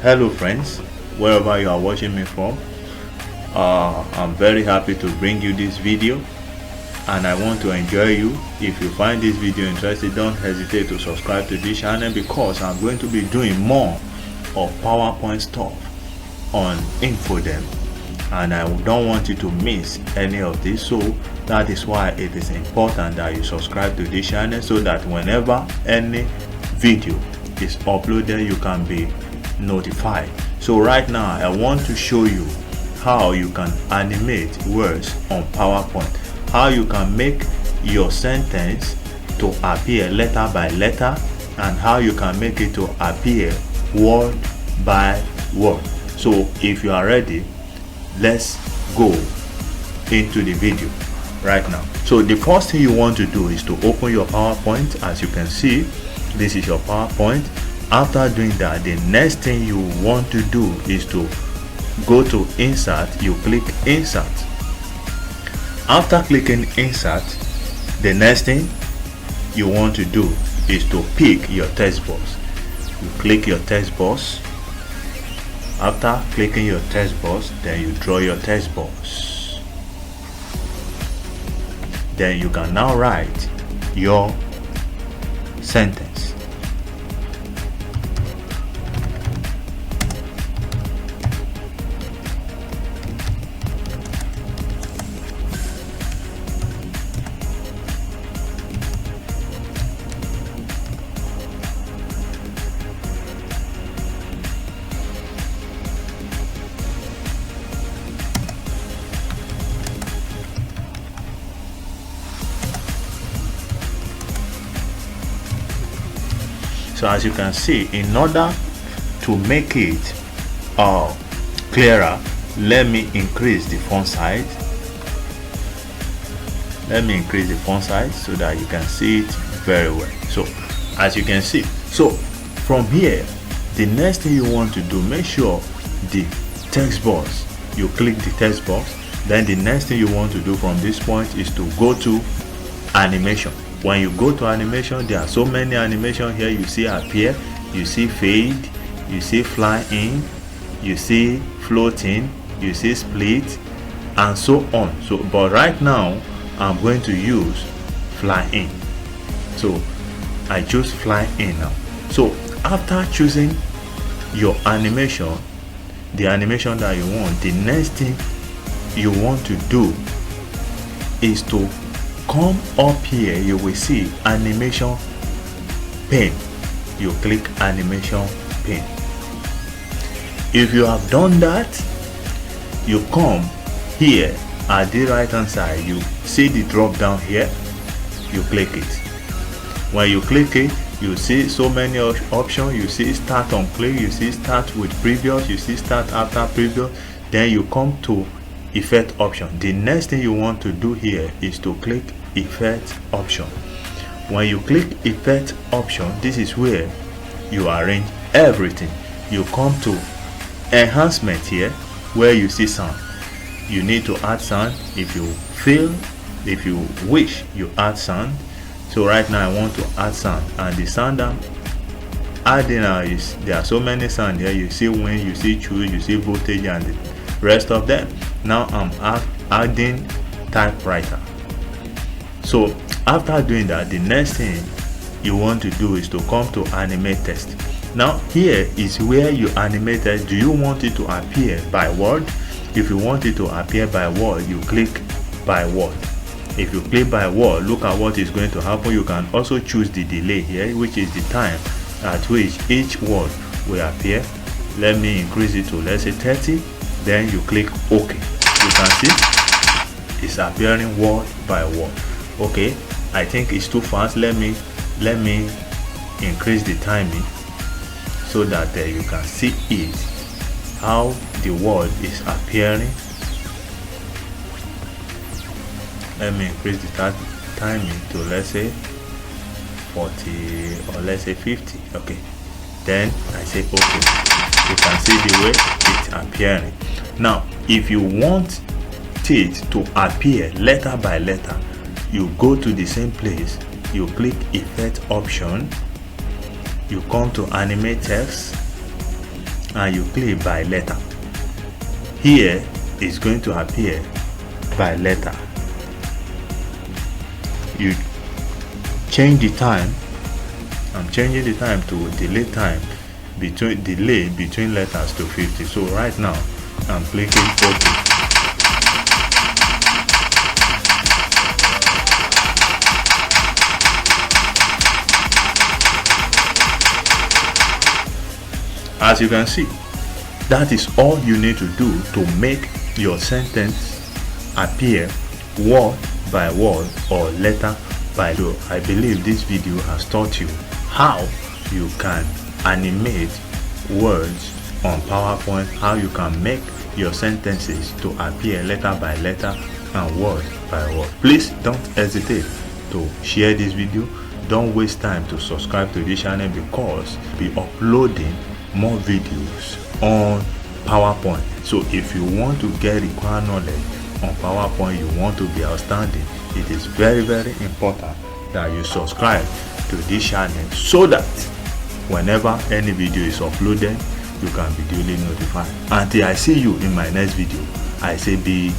Hello friends, wherever you are watching me from, I'm very happy to bring you this video and I want to enjoy you. If you find this video interesting, don't hesitate to subscribe to this channel because I'm going to be doing more of PowerPoint stuff on Infodem and I don't want you to miss any of this, so that is why it is important that you subscribe to this channel so that whenever any video is uploaded you can be notified. So right now I want to show you how you can animate words on PowerPoint, how you can make your sentence to appear letter by letter, and how you can make it to appear word by word. So if you are ready, let's go into the video right now. So the first thing you want to do is to open your PowerPoint. As you can see, this is your PowerPoint. After doing that, the next thing you want to do is to go to insert. You click insert. After clicking insert, the next thing you want to do is to pick your text box. You click your text box. After clicking your text box, then you draw your text box. Then you can now write your sentence. So as you can see, in order to make it clearer, let me increase the font size. Let me increase the font size so that you can see it very well. So as you can see, so from here, the next thing you want to do, make sure the text box, you click the text box. Then the next thing you want to do from this point is to go to animation. When you go to animation, there are so many animation here. You see appear, you see fade, you see fly in, you see floating, you see split, and so on. So but right now I'm going to use fly in, so I choose fly in now. So after choosing your animation, the animation that you want, the next thing you want to do is to come up here. You will see animation pane. You click animation pane. If you have done that, you come here at the right hand side. You see the drop down here. You click it. When you click it, you see so many options. You see start on click, you see start with previous, you see start after previous. Then you come to effect option. The next thing you want to do here is to click effect option. When you click effect option, this is where you arrange everything. You come to enhancement here where you see sound. You need to add sound. If you wish, you add sound. So right now I want to add sound, and the sound I'm adding now is, there are so many sound here. You see wind, you see choose, you see voltage, and the rest of them. Now I'm adding typewriter. So after doing that, the next thing you want to do is to come to animate text. Now here is where you animate it. Do you want it to appear by word? If you want it to appear by word, you click by word. If you click by word, look at what is going to happen. You can also choose the delay here, which is the time at which each word will appear. Let me increase it to, let's say, 30. Then you click OK. You can see it's appearing word by word. Okay, I think it's too fast. Let me increase the timing so that you can see it, how the word is appearing. Let me increase the timing to, let's say, 40 or let's say 50. Okay, then I say okay. You can see the way it's appearing. Now if you want it to appear letter by letter, you go to the same place, you click effect option, you come to animate text, and you click by letter. Here is going to appear by letter. You change the time. I'm changing the time to delay between letters to 50. So right now I'm clicking OK. As you can see, that is all you need to do to make your sentence appear word by word or letter by letter. I believe this video has taught you how you can animate words on PowerPoint, how you can make your sentences to appear letter by letter and word by word. Please don't hesitate to share this video. Don't waste time to subscribe to this channel, because we're uploading more videos on PowerPoint. So if you want to get required knowledge on PowerPoint, you want to be outstanding, it is very, very important that you subscribe to this channel, so that whenever any video is uploaded, you can be duly notified. Until I see you in my next video, I say be